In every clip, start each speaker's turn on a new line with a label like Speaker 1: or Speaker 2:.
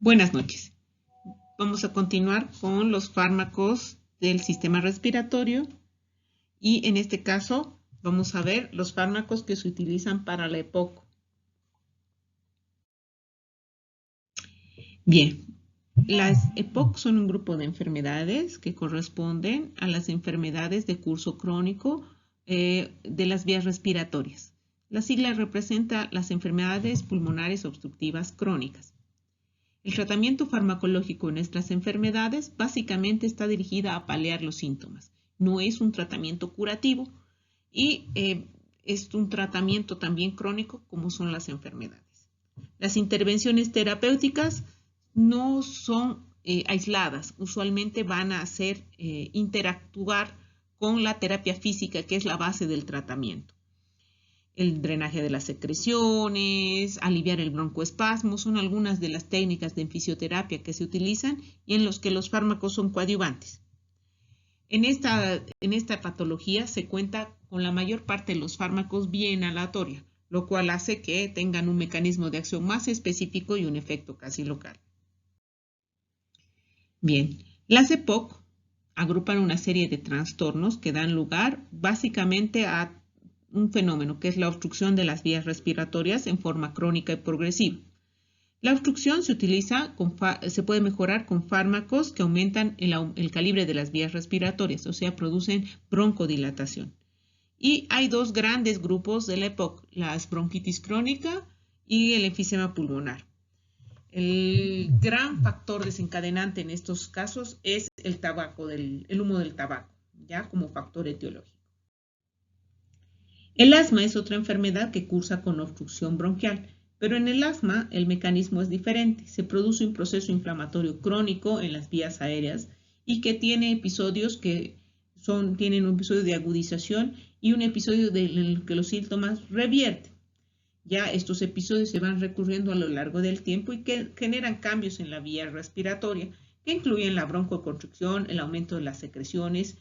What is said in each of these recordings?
Speaker 1: Buenas noches. Vamos a continuar con los fármacos del sistema respiratorio y en este caso vamos a ver los fármacos que se utilizan para la EPOC. Bien, las EPOC son un grupo de enfermedades que corresponden a las enfermedades de curso crónico de las vías respiratorias. La sigla representa las enfermedades pulmonares obstructivas crónicas. El tratamiento farmacológico en estas enfermedades básicamente está dirigida a paliar los síntomas. No es un tratamiento curativo y es un tratamiento también crónico como son las enfermedades. Las intervenciones terapéuticas no son aisladas, usualmente van a hacer interactuar con la terapia física, que es la base del tratamiento. El drenaje de las secreciones, aliviar el broncoespasmo, son algunas de las técnicas de fisioterapia que se utilizan y en los que los fármacos son coadyuvantes. En esta patología se cuenta con la mayor parte de los fármacos vía inhalatoria, lo cual hace que tengan un mecanismo de acción más específico y un efecto casi local. Bien, las EPOC agrupan una serie de trastornos que dan lugar básicamente a un fenómeno que es la obstrucción de las vías respiratorias en forma crónica y progresiva. La obstrucción se puede mejorar con fármacos que aumentan el calibre de las vías respiratorias, o sea, producen broncodilatación. Y hay dos grandes grupos de la EPOC, la bronquitis crónica y el enfisema pulmonar. El gran factor desencadenante en estos casos es el humo del tabaco, ya como factor etiológico. El asma es otra enfermedad que cursa con obstrucción bronquial, pero en el asma el mecanismo es diferente. Se produce un proceso inflamatorio crónico en las vías aéreas y que tiene episodios tienen un episodio de agudización y un episodio en el que los síntomas revierten. Ya estos episodios se van recurriendo a lo largo del tiempo y que generan cambios en la vía respiratoria, que incluyen la broncoconstricción, el aumento de las secreciones,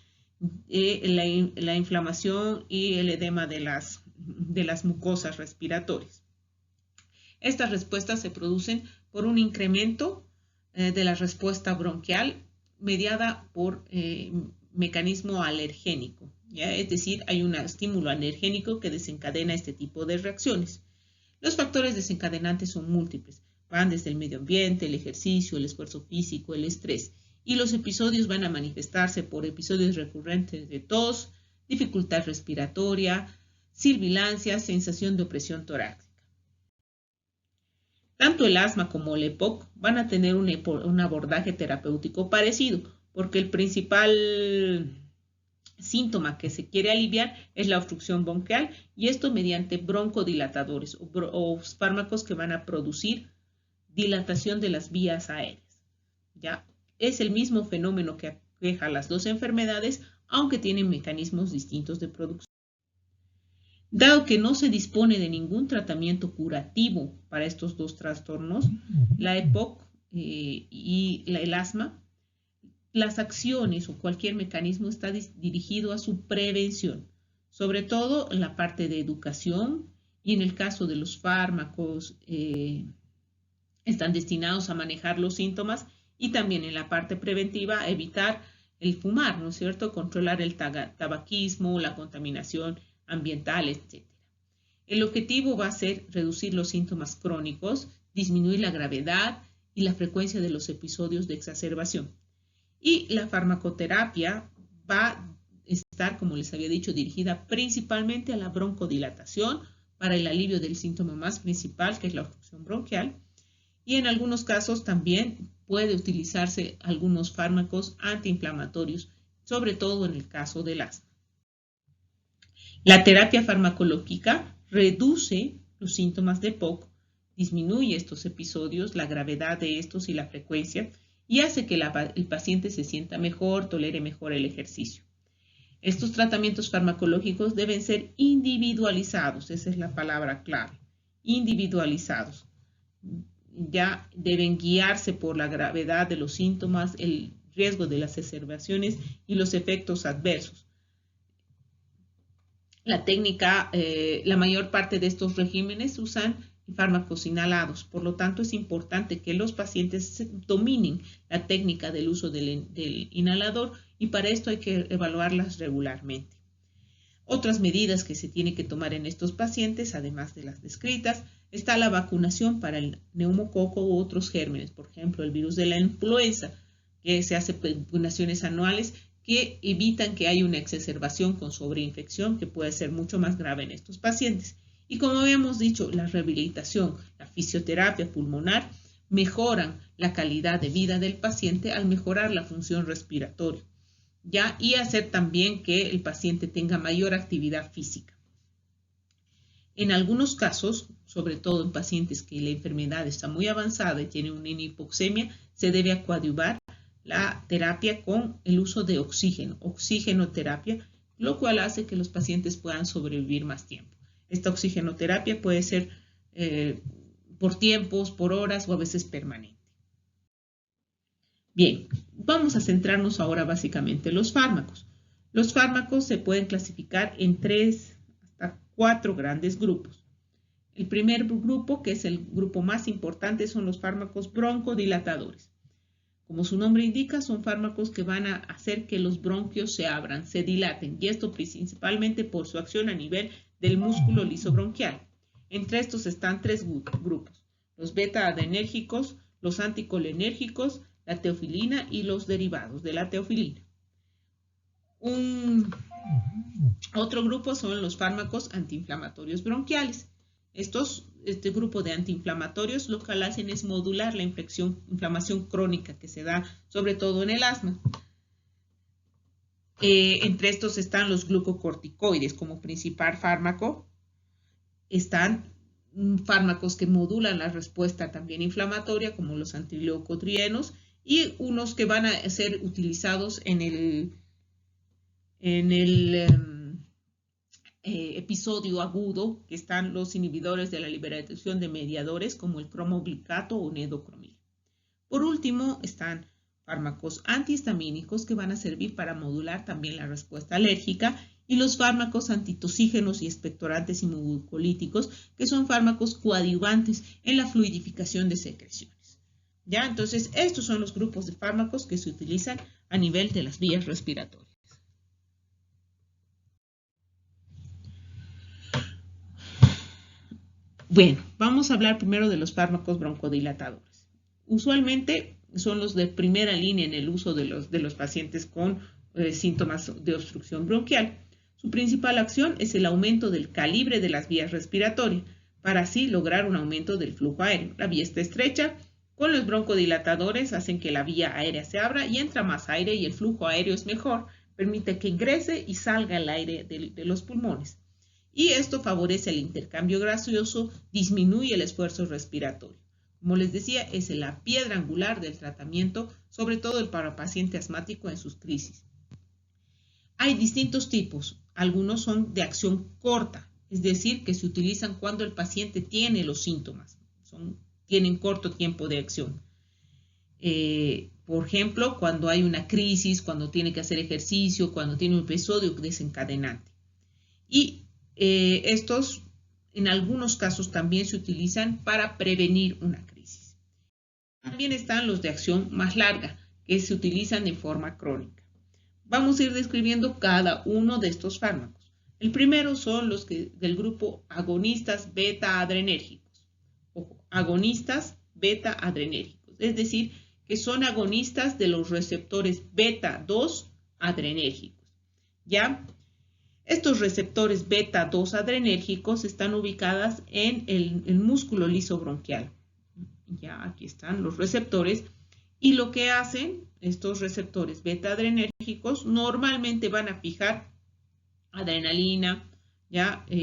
Speaker 1: la inflamación y el edema de las mucosas respiratorias. Estas respuestas se producen por un incremento de la respuesta bronquial mediada por mecanismo alergénico, ¿ya? Es decir, hay un estímulo alergénico que desencadena este tipo de reacciones. Los factores desencadenantes son múltiples, van desde el medio ambiente, el ejercicio, el esfuerzo físico, el estrés. Y los episodios van a manifestarse por episodios recurrentes de tos, dificultad respiratoria, sibilancia, sensación de opresión torácica. Tanto el asma como el EPOC van a tener un abordaje terapéutico parecido, porque el principal síntoma que se quiere aliviar es la obstrucción bronquial y esto mediante broncodilatadores o fármacos que van a producir dilatación de las vías aéreas. ¿Ya? Es el mismo fenómeno que aqueja las dos enfermedades, aunque tienen mecanismos distintos de producción. Dado que no se dispone de ningún tratamiento curativo para estos dos trastornos, la EPOC y el asma, las acciones o cualquier mecanismo está dirigido a su prevención, sobre todo en la parte de educación y en el caso de los fármacos están destinados a manejar los síntomas y también en la parte preventiva a evitar el fumar, ¿no es cierto? Controlar el tabaquismo, la contaminación ambiental, etc. El objetivo va a ser reducir los síntomas crónicos, disminuir la gravedad y la frecuencia de los episodios de exacerbación. Y la farmacoterapia va a estar, como les había dicho, dirigida principalmente a la broncodilatación para el alivio del síntoma más principal, que es la obstrucción bronquial. Y en algunos casos también puede utilizarse algunos fármacos antiinflamatorios, sobre todo en el caso del asma. La terapia farmacológica reduce los síntomas de EPOC, disminuye estos episodios, la gravedad de estos y la frecuencia, y hace que el paciente se sienta mejor, tolere mejor el ejercicio. Estos tratamientos farmacológicos deben ser individualizados, esa es la palabra clave, individualizados. Ya deben guiarse por la gravedad de los síntomas, el riesgo de las exacerbaciones y los efectos adversos. La mayor parte de estos regímenes usan fármacos inhalados. Por lo tanto, es importante que los pacientes dominen la técnica del uso del inhalador y para esto hay que evaluarlas regularmente. Otras medidas que se tienen que tomar en estos pacientes, además de las descritas, está la vacunación para el neumococo u otros gérmenes, por ejemplo, el virus de la influenza, que se hace vacunaciones anuales que evitan que haya una exacerbación con sobreinfección que puede ser mucho más grave en estos pacientes. Y como habíamos dicho, la rehabilitación, la fisioterapia pulmonar mejoran la calidad de vida del paciente al mejorar la función respiratoria, ¿ya? Y hacer también que el paciente tenga mayor actividad física. En algunos casos, sobre todo en pacientes que la enfermedad está muy avanzada y tienen una hipoxemia, se debe coadyuvar la terapia con el uso de oxigenoterapia, lo cual hace que los pacientes puedan sobrevivir más tiempo. Esta oxigenoterapia puede ser por tiempos, por horas o a veces permanente. Bien, vamos a centrarnos ahora básicamente en los fármacos. Los fármacos se pueden clasificar en 3 hasta 4 grandes grupos. El primer grupo, que es el grupo más importante, son los fármacos broncodilatadores. Como su nombre indica, son fármacos que van a hacer que los bronquios se abran, se dilaten, y esto principalmente por su acción a nivel del músculo lisobronquial. Entre estos están 3 grupos: los beta-adrenérgicos, los anticolinérgicos, la teofilina y los derivados de la teofilina. Otro grupo son los fármacos antiinflamatorios bronquiales. Este grupo de antiinflamatorios lo que hacen es modular la inflamación crónica que se da sobre todo en el asma. Entre estos están los glucocorticoides como principal fármaco. Están fármacos que modulan la respuesta también inflamatoria como los antileucotrienos y unos que van a ser utilizados en el episodio agudo, que están los inhibidores de la liberación de mediadores como el cromoglicato o nedocromil. Por último, están fármacos antihistamínicos que van a servir para modular también la respuesta alérgica y los fármacos antitosígenos y expectorantes inmunocolíticos, que son fármacos coadyuvantes en la fluidificación de secreciones. ¿Ya? Entonces, estos son los grupos de fármacos que se utilizan a nivel de las vías respiratorias. Bueno, vamos a hablar primero de los fármacos broncodilatadores. Usualmente son los de primera línea en el uso de los pacientes con síntomas de obstrucción bronquial. Su principal acción es el aumento del calibre de las vías respiratorias, para así lograr un aumento del flujo aéreo. La vía está estrecha, con los broncodilatadores hacen que la vía aérea se abra y entra más aire y el flujo aéreo es mejor, permite que ingrese y salga el aire de los pulmones. Y esto favorece el intercambio gaseoso, disminuye el esfuerzo respiratorio. Como les decía, es la piedra angular del tratamiento, sobre todo para paciente asmático en sus crisis. Hay distintos tipos. Algunos son de acción corta, es decir, que se utilizan cuando el paciente tiene los síntomas. Tienen corto tiempo de acción. Por ejemplo, cuando hay una crisis, cuando tiene que hacer ejercicio, cuando tiene un episodio desencadenante. Y estos en algunos casos también se utilizan para prevenir una crisis. También están los de acción más larga, que se utilizan de forma crónica. Vamos a ir describiendo cada uno de estos fármacos. El primero son los del grupo agonistas beta-adrenérgicos. Ojo, agonistas beta-adrenérgicos, es decir, que son agonistas de los receptores beta-2 adrenérgicos. ¿Ya? Estos receptores beta-2 adrenérgicos están ubicados en el músculo lisobronquial. Ya aquí están los receptores y lo que hacen estos receptores beta-adrenérgicos normalmente van a fijar adrenalina,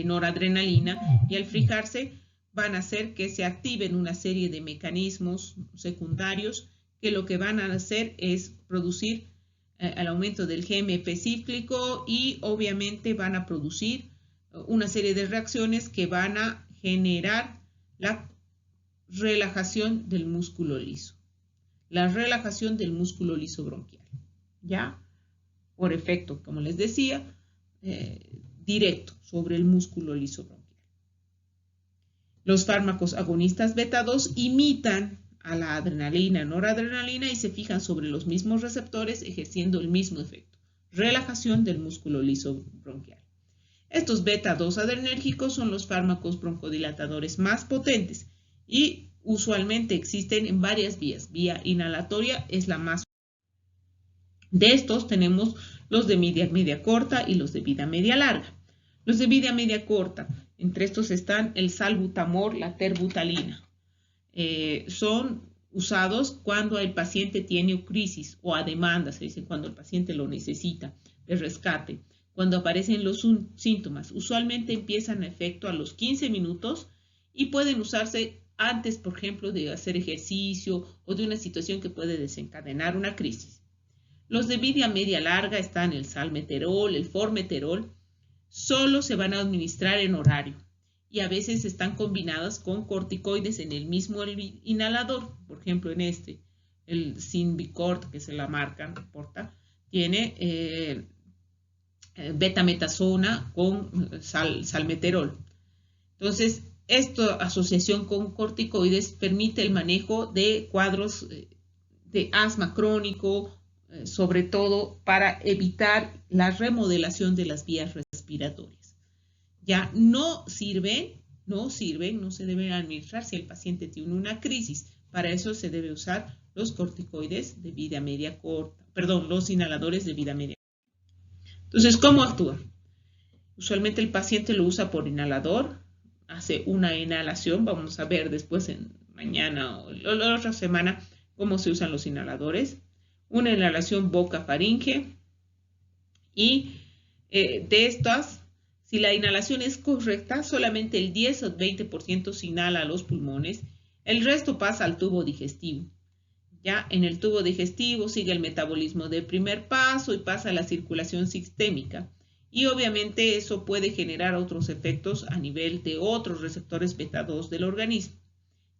Speaker 1: noradrenalina, y al fijarse van a hacer que se activen una serie de mecanismos secundarios que lo que van a hacer es producir el aumento del GMP cíclico y obviamente van a producir una serie de reacciones que van a generar la relajación del músculo liso. La relajación del músculo liso bronquial, ¿ya? Por efecto, como les decía, directo sobre el músculo liso bronquial. Los fármacos agonistas beta 2 imitan a la adrenalina, noradrenalina y se fijan sobre los mismos receptores ejerciendo el mismo efecto, relajación del músculo liso bronquial. Estos beta 2 adrenérgicos son los fármacos broncodilatadores más potentes y usualmente existen en varias vías. Vía inhalatoria es la más. De estos tenemos los de vida media corta y los de vida media larga. Los de vida media corta, entre estos están el salbutamol, la terbutalina. Son usados cuando el paciente tiene crisis o a demanda, se dice cuando el paciente lo necesita, de rescate. Cuando aparecen los síntomas, usualmente empiezan a efecto a los 15 minutos y pueden usarse antes, por ejemplo, de hacer ejercicio o de una situación que puede desencadenar una crisis. Los de vida media larga están el salmeterol, el formoterol, solo se van a administrar en horario y a veces están combinadas con corticoides en el mismo inhalador. Por ejemplo, en el Symbicort, que es la marca, no importa, tiene betametasona con salmeterol. Entonces, esta asociación con corticoides permite el manejo de cuadros de asma crónico, sobre todo para evitar la remodelación de las vías respiratorias. Ya no sirven, no se deben administrar si el paciente tiene una crisis. Para eso se debe usar los corticoides de vida media corta, los inhaladores de vida media. Entonces, ¿cómo actúa? Usualmente el paciente lo usa por inhalador, hace una inhalación, vamos a ver después mañana o la otra semana cómo se usan los inhaladores. Una inhalación boca-faringe y de estas, si la inhalación es correcta, solamente el 10 o 20% se inhala a los pulmones, el resto pasa al tubo digestivo. Ya en el tubo digestivo sigue el metabolismo del primer paso y pasa a la circulación sistémica. Y obviamente eso puede generar otros efectos a nivel de otros receptores beta 2 del organismo.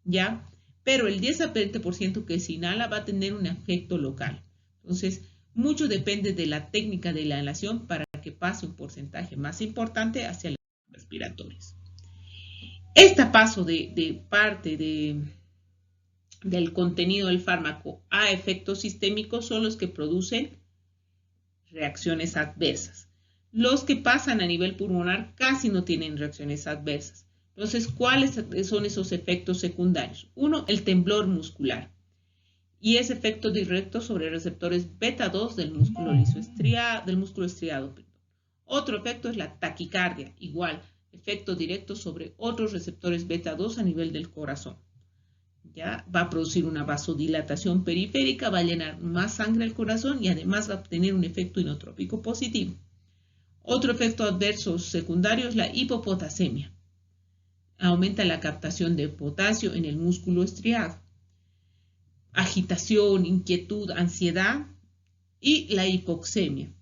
Speaker 1: ¿Ya? Pero el 10 a 20% que se inhala va a tener un efecto local. Entonces, mucho depende de la técnica de la inhalación para que pase un porcentaje más importante hacia las respiratorias. Este paso de parte del contenido del fármaco a efectos sistémicos son los que producen reacciones adversas. Los que pasan a nivel pulmonar casi no tienen reacciones adversas. Entonces, ¿cuáles son esos efectos secundarios? Uno, el temblor muscular. Y es efecto directo sobre receptores beta 2 del músculo liso estriado. Otro efecto es la taquicardia, igual, efecto directo sobre otros receptores beta 2 a nivel del corazón. Ya va a producir una vasodilatación periférica, va a llenar más sangre al corazón y además va a obtener un efecto inotrópico positivo. Otro efecto adverso secundario es la hipopotasemia. Aumenta la captación de potasio en el músculo estriado. Agitación, inquietud, ansiedad y la hipoxemia.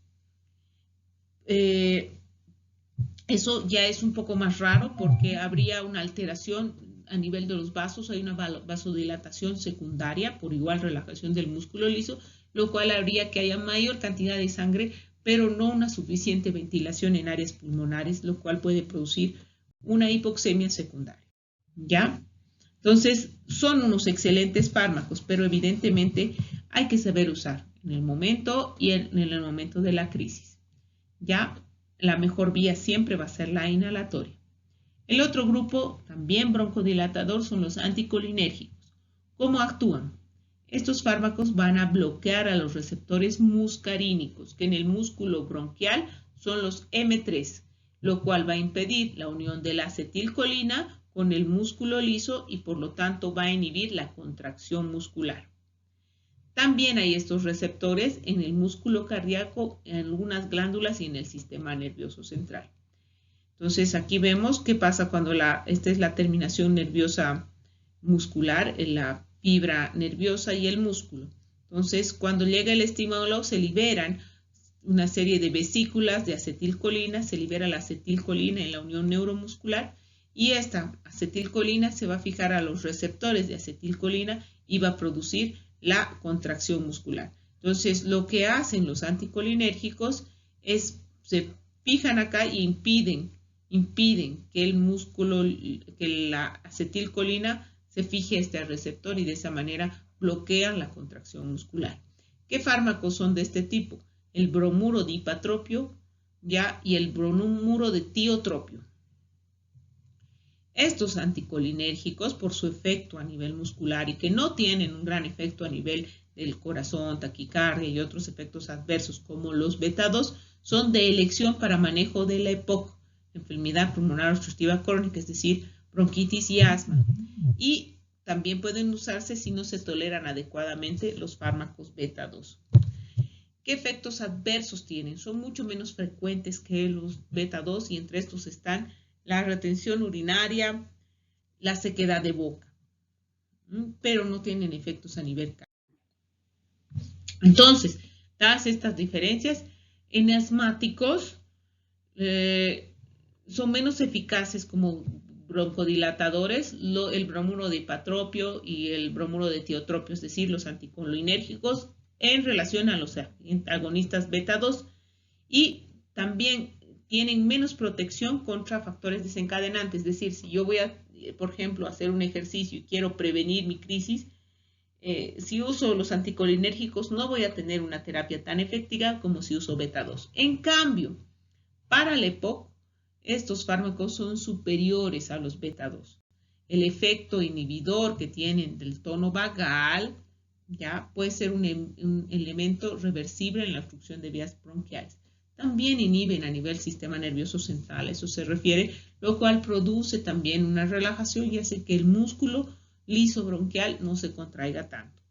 Speaker 1: Eso ya es un poco más raro porque habría una alteración a nivel de los vasos, hay una vasodilatación secundaria por igual relajación del músculo liso, lo cual haría que haya mayor cantidad de sangre, pero no una suficiente ventilación en áreas pulmonares, lo cual puede producir una hipoxemia secundaria. ¿Ya? Entonces, son unos excelentes fármacos, pero evidentemente hay que saber usar en el momento y en el momento de la crisis. Ya, la mejor vía siempre va a ser la inhalatoria. El otro grupo, también broncodilatador, son los anticolinérgicos. ¿Cómo actúan? Estos fármacos van a bloquear a los receptores muscarínicos, que en el músculo bronquial son los M3, lo cual va a impedir la unión de la acetilcolina con el músculo liso y por lo tanto va a inhibir la contracción muscular. También hay estos receptores en el músculo cardíaco, en algunas glándulas y en el sistema nervioso central. Entonces aquí vemos qué pasa cuando esta es la terminación nerviosa muscular, en la fibra nerviosa y el músculo. Entonces cuando llega el estímulo se liberan una serie de vesículas de acetilcolina, se libera la acetilcolina en la unión neuromuscular y esta acetilcolina se va a fijar a los receptores de acetilcolina y va a producir la contracción muscular. Entonces, lo que hacen los anticolinérgicos es, se fijan acá y impiden impiden que el músculo, que la acetilcolina se fije a este receptor y de esa manera bloquean la contracción muscular. ¿Qué fármacos son de este tipo? El bromuro de ipatropio y el bromuro de tiotropio. Estos anticolinérgicos, por su efecto a nivel muscular y que no tienen un gran efecto a nivel del corazón, taquicardia y otros efectos adversos como los beta-2, son de elección para manejo de la EPOC, enfermedad pulmonar obstructiva crónica, es decir, bronquitis y asma. Y también pueden usarse si no se toleran adecuadamente los fármacos beta-2. ¿Qué efectos adversos tienen? Son mucho menos frecuentes que los beta-2 y entre estos están la retención urinaria, la sequedad de boca, pero no tienen efectos a nivel cardíaco. Entonces, dadas estas diferencias, en asmáticos son menos eficaces como broncodilatadores el bromuro de ipatropio y el bromuro de tiotropio, es decir, los anticolinérgicos en relación a los agonistas beta-2 y también tienen menos protección contra factores desencadenantes, es decir, si yo voy a, por ejemplo, hacer un ejercicio y quiero prevenir mi crisis, si uso los anticolinérgicos no voy a tener una terapia tan efectiva como si uso beta-2. En cambio, para la EPOC, estos fármacos son superiores a los beta-2. El efecto inhibidor que tienen del tono vagal ya puede ser un elemento reversible en la obstrucción de vías bronquiales. También inhiben a nivel sistema nervioso central, eso se refiere, lo cual produce también una relajación y hace que el músculo liso bronquial no se contraiga tanto.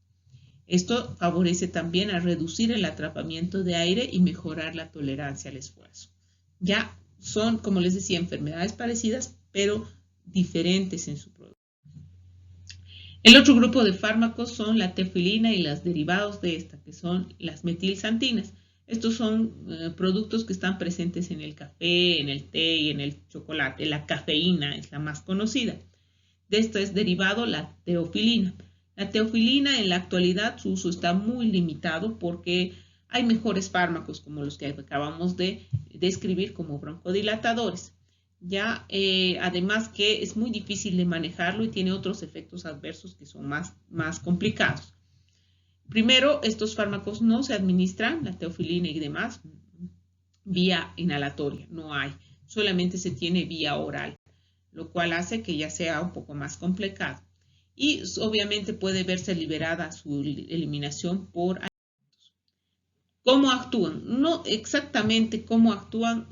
Speaker 1: Esto favorece también a reducir el atrapamiento de aire y mejorar la tolerancia al esfuerzo. Ya son, como les decía, enfermedades parecidas, pero diferentes en su producto. El otro grupo de fármacos son la teofilina y los derivados de esta, que son las metilxantinas. Estos son productos que están presentes en el café, en el té y en el chocolate. La cafeína es la más conocida. De esto es derivado la teofilina. La teofilina en la actualidad su uso está muy limitado porque hay mejores fármacos como los que acabamos de describir como broncodilatadores. Ya, además que es muy difícil de manejarlo y tiene otros efectos adversos que son más complicados. Primero, estos fármacos no se administran, la teofilina y demás, vía inhalatoria, no hay, solamente se tiene vía oral, lo cual hace que ya sea un poco más complicado. Y obviamente puede verse liberada su eliminación por alimentos. ¿Cómo actúan? No exactamente cómo actúan,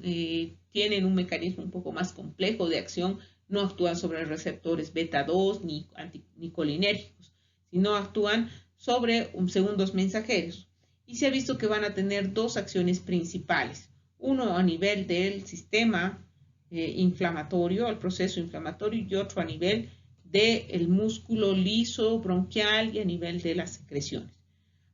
Speaker 1: tienen un mecanismo un poco más complejo de acción, no actúan sobre receptores beta-2 ni colinérgicos, sino actúan sobre segundos mensajeros. Y se ha visto que van a tener dos acciones principales. Uno a nivel del sistema inflamatorio, el proceso inflamatorio, y otro a nivel del músculo liso bronquial y a nivel de las secreciones.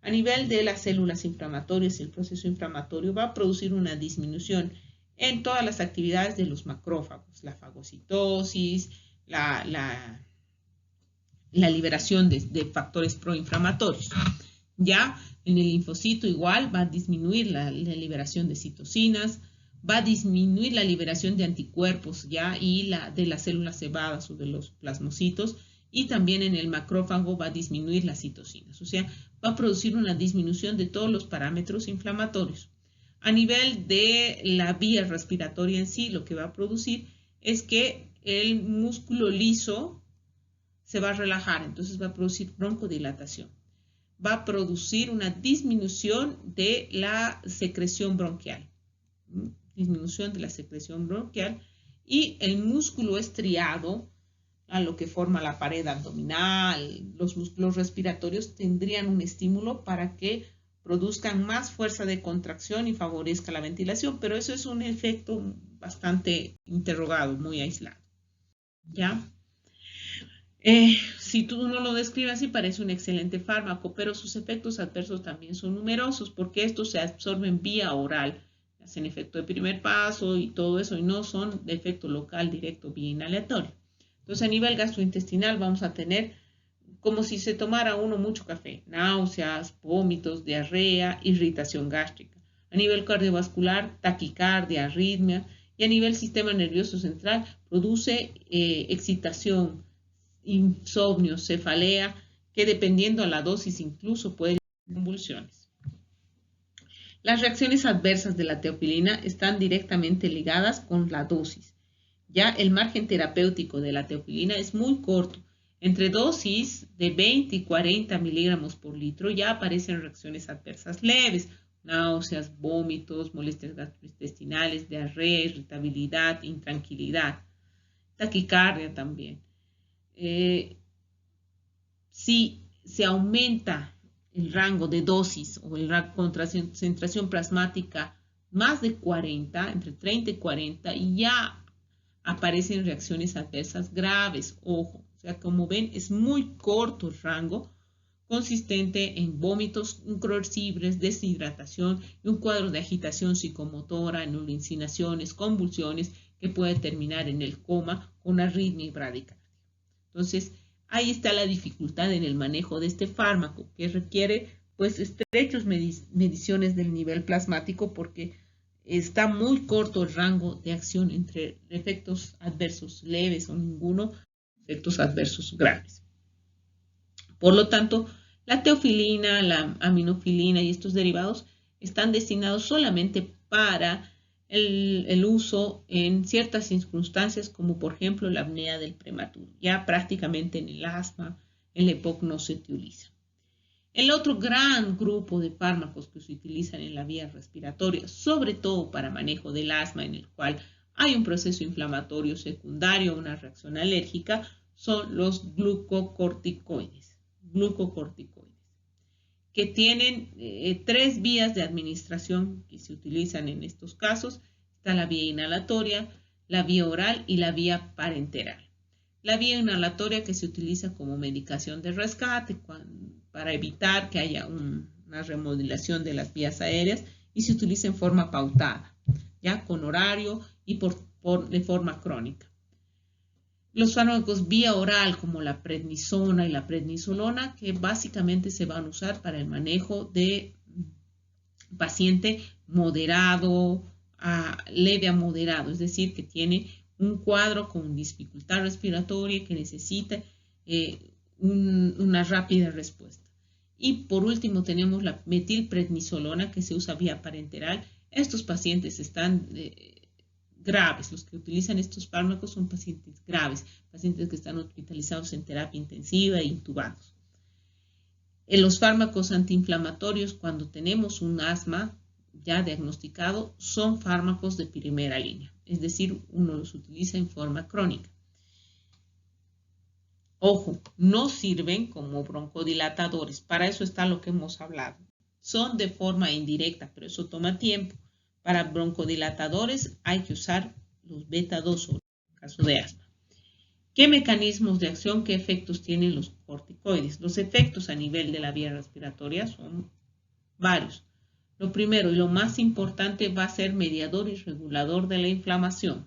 Speaker 1: A nivel de las células inflamatorias, el proceso inflamatorio va a producir una disminución en todas las actividades de los macrófagos, la fagocitosis, la liberación de factores proinflamatorios. Ya en el linfocito igual va a disminuir la liberación de citocinas, va a disminuir la liberación de anticuerpos ya y de las células cebadas o de los plasmocitos, y también en el macrófago va a disminuir las citocinas, o sea, va a producir una disminución de todos los parámetros inflamatorios. A nivel de la vía respiratoria en sí, lo que va a producir es que el músculo liso se va a relajar, entonces va a producir broncodilatación. Va a producir una disminución de la secreción bronquial. Disminución de la secreción bronquial y el músculo estriado, a lo que forma la pared abdominal, los músculos respiratorios tendrían un estímulo para que produzcan más fuerza de contracción y favorezca la ventilación, pero eso es un efecto bastante interrogado, muy aislado. ¿Ya? Si tú no lo describes así, parece un excelente fármaco, pero sus efectos adversos también son numerosos porque estos se absorben vía oral, hacen efecto de primer paso y todo eso, y no son de efecto local directo vía inhalatorio. Entonces, a nivel gastrointestinal vamos a tener como si se tomara uno mucho café, náuseas, vómitos, diarrea, irritación gástrica. A nivel cardiovascular, taquicardia, arritmia, Y a nivel sistema nervioso central produce excitación, insomnio, cefalea, que dependiendo a la dosis incluso puede dar convulsiones. Las reacciones adversas de la teofilina están directamente ligadas con la dosis. Ya el margen terapéutico de la teofilina es muy corto. Entre dosis de 20 y 40 miligramos por litro ya aparecen reacciones adversas leves, náuseas, vómitos, molestias gastrointestinales, diarrea, irritabilidad, intranquilidad, taquicardia también. Si se aumenta el rango de dosis o el rango de concentración plasmática más de 40, entre 30 y 40, y ya aparecen reacciones adversas graves. Ojo, o sea, como ven, es muy corto el rango, consistente en vómitos incoercibles, deshidratación y un cuadro de agitación psicomotora, neuroincinaciones, convulsiones, que puede terminar en el coma con arritmia y bradicardia. Entonces, ahí está la dificultad en el manejo de este fármaco, que requiere pues estrechas mediciones del nivel plasmático porque está muy corto el rango de acción entre efectos adversos leves o ninguno, efectos adversos graves. Por lo tanto, la teofilina, la aminofilina y estos derivados están destinados solamente para el uso en ciertas circunstancias, como por ejemplo la apnea del prematuro. Ya prácticamente en el asma, en la EPOC no se utiliza. El otro gran grupo de fármacos que se utilizan en la vía respiratoria, sobre todo para manejo del asma, en el cual hay un proceso inflamatorio secundario, una reacción alérgica, son los glucocorticoides, que tienen 3 vías de administración que se utilizan en estos casos. Está la vía inhalatoria, la vía oral y la vía parenteral. La vía inhalatoria que se utiliza como medicación de rescate para evitar que haya una remodelación de las vías aéreas y se utiliza en forma pautada, ya con horario y de forma crónica. Los fármacos vía oral como la prednisona y la prednisolona, que básicamente se van a usar para el manejo de paciente moderado a leve a moderado, es decir, que tiene un cuadro con dificultad respiratoria que necesita una rápida respuesta. Y por último tenemos la metilprednisolona que se usa vía parenteral. Estos pacientes están graves. Los que utilizan estos fármacos son pacientes graves, pacientes que están hospitalizados en terapia intensiva e intubados. En los fármacos antiinflamatorios, cuando tenemos un asma ya diagnosticado, son fármacos de primera línea, es decir, uno los utiliza en forma crónica. Ojo, no sirven como broncodilatadores, para eso está lo que hemos hablado. Son de forma indirecta, pero eso toma tiempo. Para broncodilatadores hay que usar los beta-2 en caso de asma. ¿Qué mecanismos de acción, qué efectos tienen los corticoides? Los efectos a nivel de la vía respiratoria son varios. Lo primero y lo más importante va a ser mediador y regulador de la inflamación.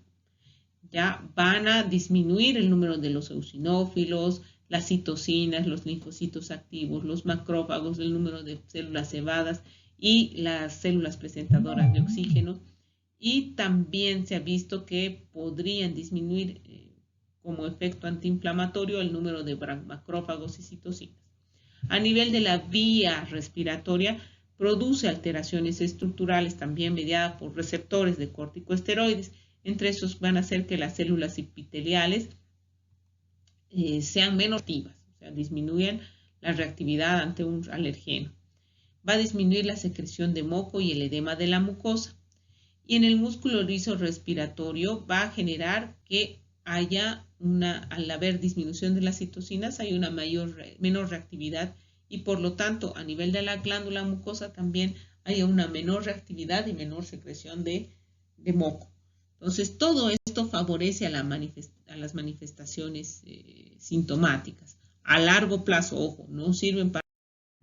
Speaker 1: Ya van a disminuir el número de los eosinófilos, las citocinas, los linfocitos activos, los macrófagos, el número de células cebadas y las células presentadoras de oxígeno. Y también se ha visto que podrían disminuir como efecto antiinflamatorio el número de macrófagos y citocinas. A nivel de la vía respiratoria, produce alteraciones estructurales también mediadas por receptores de corticosteroides. Entre esos van a hacer que las células epiteliales sean menos activas, o sea, disminuyan la reactividad ante un alergeno. Va a disminuir la secreción de moco y el edema de la mucosa. Y en el músculo liso respiratorio va a generar que haya al haber disminución de las citocinas, hay una menor reactividad y por lo tanto a nivel de la glándula mucosa también haya una menor reactividad y menor secreción de moco. Entonces todo esto favorece a las manifestaciones sintomáticas. A largo plazo, ojo, no sirven para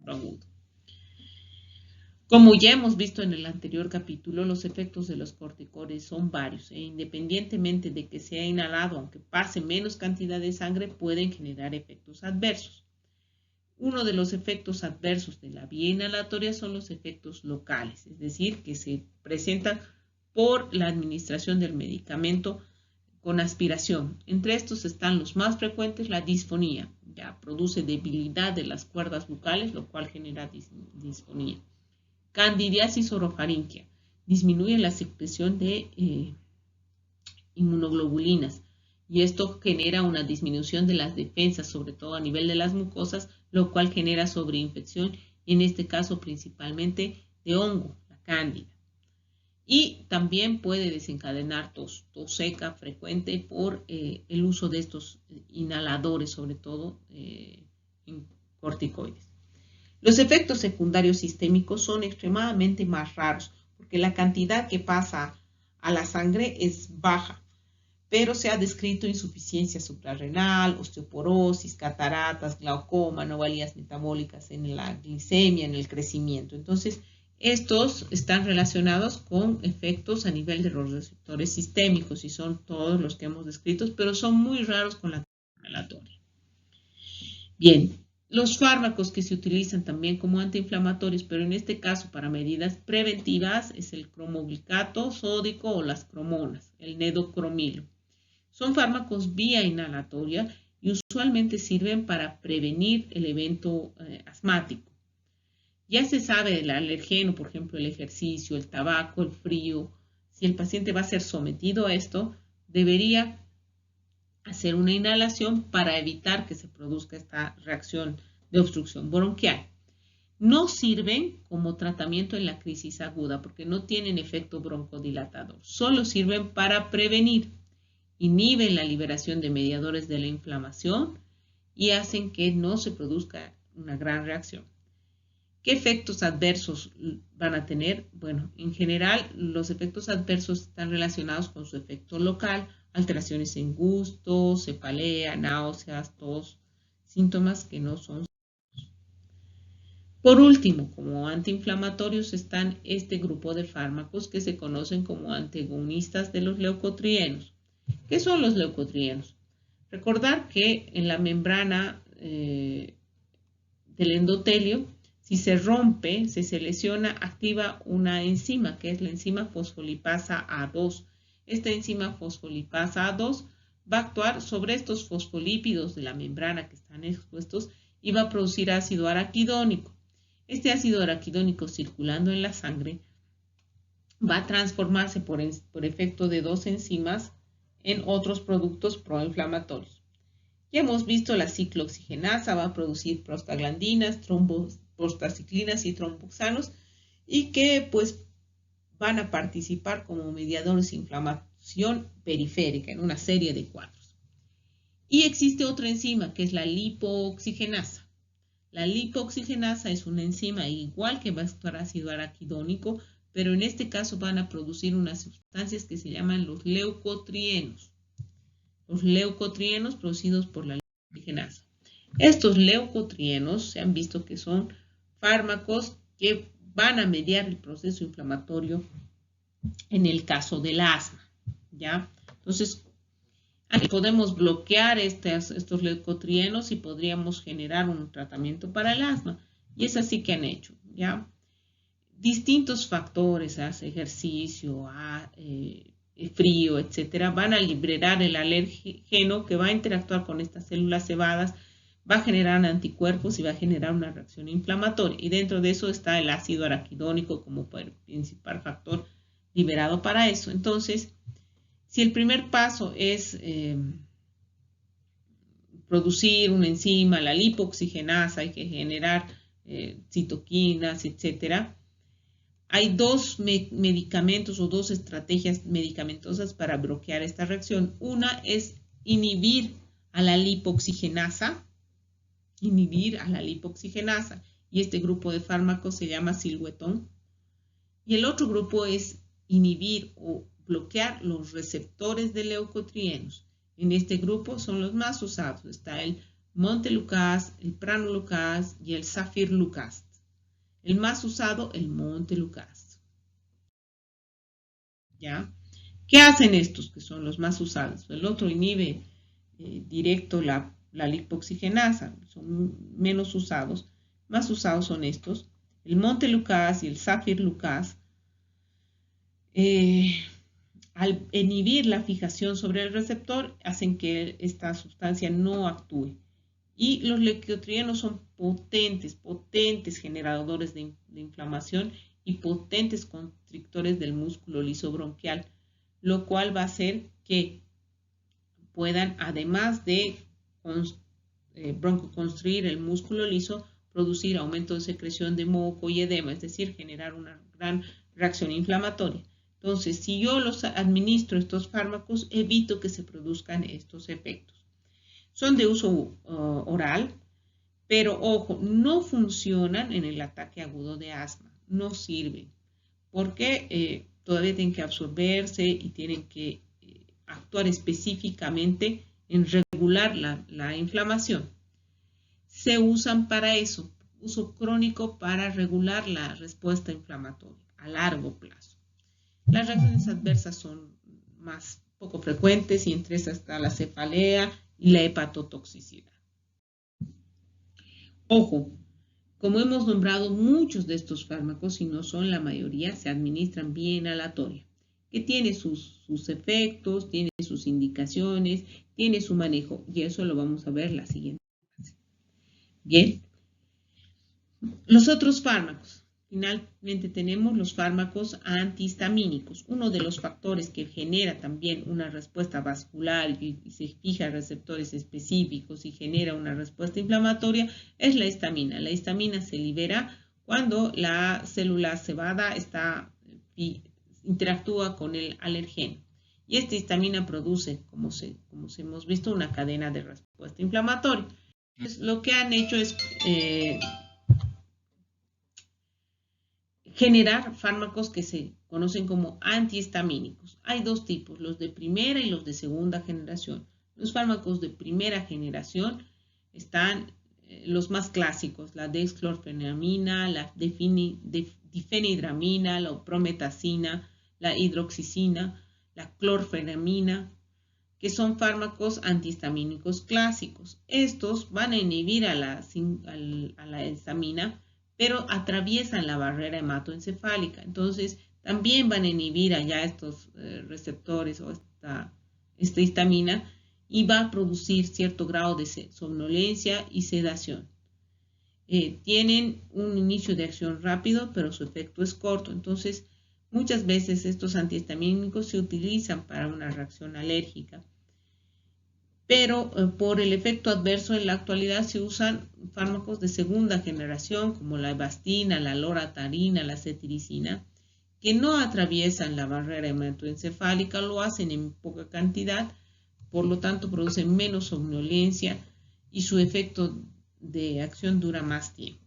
Speaker 1: el agudo. Como ya hemos visto en el anterior capítulo, los efectos de los corticoides son varios e independientemente de que sea inhalado, aunque pase menos cantidad de sangre, pueden generar efectos adversos. Uno de los efectos adversos de la vía inhalatoria son los efectos locales, es decir, que se presentan por la administración del medicamento con aspiración. Entre estos están los más frecuentes, la disfonía, ya produce debilidad de las cuerdas bucales, lo cual genera disfonía. Candidiasis orofaringia, disminuye la secreción de inmunoglobulinas y esto genera una disminución de las defensas, sobre todo a nivel de las mucosas, lo cual genera sobreinfección y en este caso principalmente de hongo, la cándida. Y también puede desencadenar tos seca frecuente por el uso de estos inhaladores, sobre todo en corticoides. Los efectos secundarios sistémicos son extremadamente más raros porque la cantidad que pasa a la sangre es baja, pero se ha descrito insuficiencia suprarrenal, osteoporosis, cataratas, glaucoma, anomalías metabólicas en la glicemia, en el crecimiento. Entonces, estos están relacionados con efectos a nivel de los receptores sistémicos y son todos los que hemos descrito, pero son muy raros con la inhalatoria. Bien, los fármacos que se utilizan también como antiinflamatorios, pero en este caso para medidas preventivas, es el cromoglicato sódico o las cromonas, el nedocromilo. Son fármacos vía inhalatoria y usualmente sirven para prevenir el evento asmático. Ya se sabe del alergeno, por ejemplo, el ejercicio, el tabaco, el frío. Si el paciente va a ser sometido a esto, debería hacer una inhalación para evitar que se produzca esta reacción de obstrucción bronquial. No sirven como tratamiento en la crisis aguda porque no tienen efecto broncodilatador. Solo sirven para prevenir. Inhiben la liberación de mediadores de la inflamación y hacen que no se produzca una gran reacción. ¿Qué efectos adversos van a tener? Bueno, en general los efectos adversos están relacionados con su efecto local, alteraciones en gusto, cefalea, náuseas, tos, síntomas que no son. Por último, como antiinflamatorios están este grupo de fármacos que se conocen como antagonistas de los leucotrienos. ¿Qué son los leucotrienos? Recordar que en la membrana del endotelio, si se rompe, si se lesiona, activa una enzima, que es la enzima fosfolipasa A2. Esta enzima fosfolipasa A2 va a actuar sobre estos fosfolípidos de la membrana que están expuestos y va a producir ácido araquidónico. Este ácido araquidónico circulando en la sangre va a transformarse por efecto de dos enzimas en otros productos proinflamatorios. Ya hemos visto la ciclooxigenasa va a producir prostaglandinas, prostaciclinas y tromboxanos y que pues van a participar como mediadores de inflamación periférica en una serie de cuadros. Y existe otra enzima que es la lipooxigenasa. La lipooxigenasa es una enzima igual que va a actuar ácido araquidónico, pero en este caso van a producir unas sustancias que se llaman los leucotrienos. Los leucotrienos producidos por la lipooxigenasa. Estos leucotrienos se han visto que son fármacos que van a mediar el proceso inflamatorio en el caso del asma, ¿ya? Entonces, podemos bloquear estos leucotrienos y podríamos generar un tratamiento para el asma. Y es así que han hecho, ¿ya? Distintos factores, ejercicio, frío, etcétera, van a liberar el alergeno que va a interactuar con estas células cebadas, va a generar anticuerpos y va a generar una reacción inflamatoria. Y dentro de eso está el ácido araquidónico como principal factor liberado para eso. Entonces, si el primer paso es producir una enzima, la lipooxigenasa, hay que generar citoquinas, etcétera. Hay dos medicamentos o dos estrategias medicamentosas para bloquear esta reacción. Una es inhibir a la lipooxigenasa, y este grupo de fármacos se llama silwetón. Y el otro grupo es inhibir o bloquear los receptores de leucotrienos. En este grupo son los más usados. Está el montelukast, el pranololacase y el zafirlukast. El más usado, el montelukast. ¿Ya? ¿Qué hacen estos que son los más usados? El otro inhibe directo la lipooxigenasa, son menos usados. Más usados son estos, el montelukast y el zafirlukast. al inhibir la fijación sobre el receptor, hacen que esta sustancia no actúe. Y los leucotrienos son potentes generadores de inflamación y potentes constrictores del músculo liso bronquial, lo cual va a hacer que puedan, además de broncoconstruir el músculo liso, producir aumento de secreción de moco y edema, es decir, generar una gran reacción inflamatoria. Entonces, si yo los administro estos fármacos, evito que se produzcan estos efectos. Son de uso oral, pero ojo, no funcionan en el ataque agudo de asma, no sirven, porque todavía tienen que absorberse y tienen que actuar específicamente en regular la inflamación. Se usan para eso, uso crónico para regular la respuesta inflamatoria a largo plazo. Las reacciones adversas son más poco frecuentes y entre esas está la cefalea y la hepatotoxicidad. Ojo, como hemos nombrado, muchos de estos fármacos, y no son la mayoría, se administran vía inhalatoria, que tiene sus efectos, tiene sus indicaciones, tiene su manejo, y eso lo vamos a ver la siguiente clase. Bien, los otros fármacos. Finalmente tenemos los fármacos antihistamínicos. Uno de los factores que genera también una respuesta vascular y se fija en receptores específicos y genera una respuesta inflamatoria es la histamina. La histamina se libera cuando la célula cebada interactúa con el alergeno. Y esta histamina produce, como hemos visto, una cadena de respuesta inflamatoria. Entonces, lo que han hecho es generar fármacos que se conocen como antihistamínicos. Hay dos tipos, los de primera y los de segunda generación. Los fármacos de primera generación están los más clásicos, la dexclorfenamina, la difenhidramina, la prometacina, la hidroxicina, la clorfenamina, que son fármacos antihistamínicos clásicos. Estos van a inhibir a la histamina, pero atraviesan la barrera hematoencefálica. Entonces, también van a inhibir allá estos receptores o esta histamina y va a producir cierto grado de somnolencia y sedación. Tienen un inicio de acción rápido, pero su efecto es corto. Entonces, muchas veces estos antihistamínicos se utilizan para una reacción alérgica. Pero por el efecto adverso en la actualidad se usan fármacos de segunda generación como la avastina, la loratarina, la cetiricina, que no atraviesan la barrera hematoencefálica, lo hacen en poca cantidad, por lo tanto producen menos somnolencia y su efecto de acción dura más tiempo.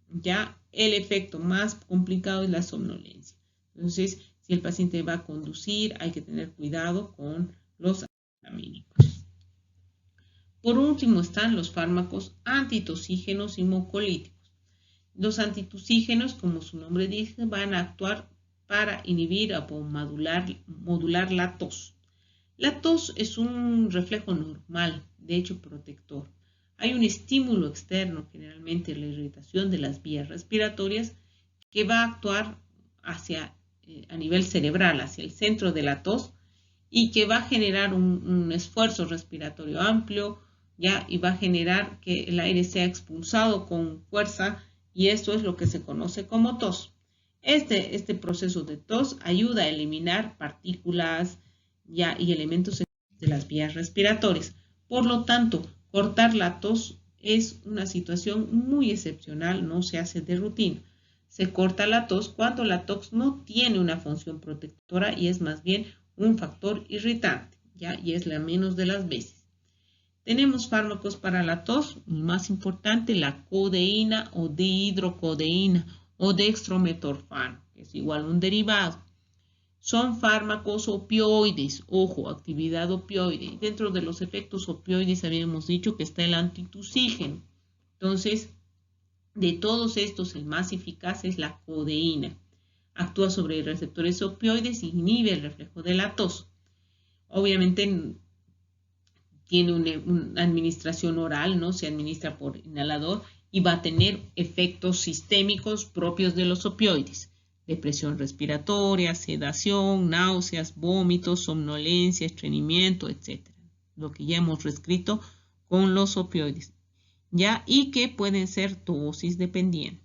Speaker 1: Ya el efecto más complicado es la somnolencia. Entonces, si el paciente va a conducir, hay que tener cuidado con los antihistamínicos. Por último están los fármacos antitosígenos y mucolíticos. Los antitosígenos, como su nombre dice, van a actuar para inhibir o modular la tos. La tos es un reflejo normal, de hecho protector. Hay un estímulo externo, generalmente la irritación de las vías respiratorias, que va a actuar a nivel cerebral, hacia el centro de la tos, y que va a generar un esfuerzo respiratorio amplio, y va a generar que el aire sea expulsado con fuerza, y esto es lo que se conoce como tos. Este proceso de tos ayuda a eliminar partículas y elementos de las vías respiratorias. Por lo tanto, cortar la tos es una situación muy excepcional, no se hace de rutina. Se corta la tos cuando la tos no tiene una función protectora y es más bien un factor irritante, y es la menos de las veces. Tenemos fármacos para la tos, más importante la codeína o dihidrocodeína o dextrometorfano, que es igual a un derivado. Son fármacos opioides, ojo, actividad opioide. Dentro de los efectos opioides habíamos dicho que está el antitusígeno. Entonces, de todos estos, el más eficaz es la codeína. Actúa sobre receptores opioides y inhibe el reflejo de la tos. Obviamente tiene una administración oral, ¿no? Se administra por inhalador y va a tener efectos sistémicos propios de los opioides. depresión respiratoria, sedación, náuseas, vómitos, somnolencia, estreñimiento, etc. Lo que ya hemos descrito con los opioides, ¿ya? Y que pueden ser dosis dependientes.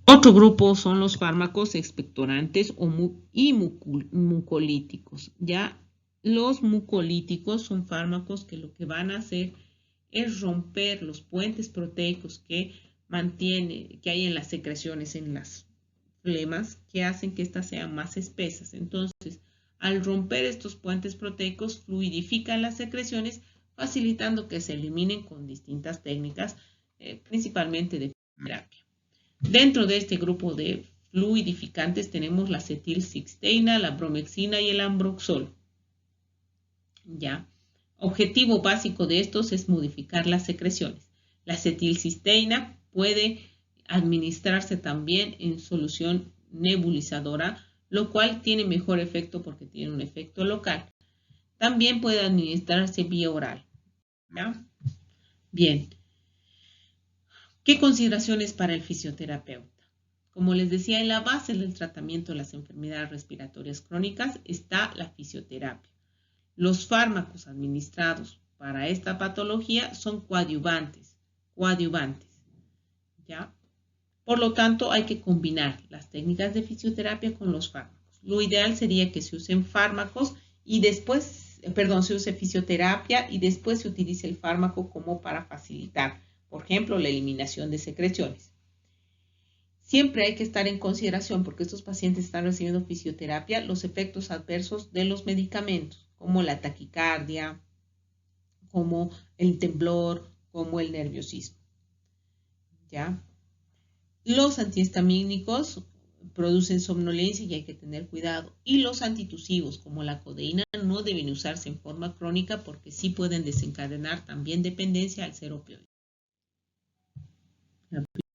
Speaker 1: Otro grupo son los fármacos expectorantes y mucolíticos, ¿ya? Los mucolíticos son fármacos que lo que van a hacer es romper los puentes proteicos que hay en las secreciones, en las flemas, que hacen que éstas sean más espesas. Entonces, al romper estos puentes proteicos, fluidifican las secreciones, facilitando que se eliminen con distintas técnicas, principalmente de terapia. Dentro de este grupo de fluidificantes tenemos la acetilcisteína, la bromexina y el ambroxol. ¿Ya? Objetivo básico de estos es modificar las secreciones. La acetilcisteína puede administrarse también en solución nebulizadora, lo cual tiene mejor efecto porque tiene un efecto local. También puede administrarse vía oral. ¿Ya? Bien. ¿Qué consideraciones para el fisioterapeuta? Como les decía, en la base del tratamiento de las enfermedades respiratorias crónicas está la fisioterapia. Los fármacos administrados para esta patología son coadyuvantes, ¿ya? Por lo tanto, hay que combinar las técnicas de fisioterapia con los fármacos. Lo ideal sería que se usen fármacos y después, se use fisioterapia y después se utilice el fármaco como para facilitar, por ejemplo, la eliminación de secreciones. Siempre hay que estar en consideración, porque estos pacientes están recibiendo fisioterapia, los efectos adversos de los medicamentos, como la taquicardia, como el temblor, como el nerviosismo. ¿Ya? Los antihistamínicos producen somnolencia y hay que tener cuidado. Y los antitusivos, como la codeína, no deben usarse en forma crónica porque sí pueden desencadenar también dependencia al ser opioide.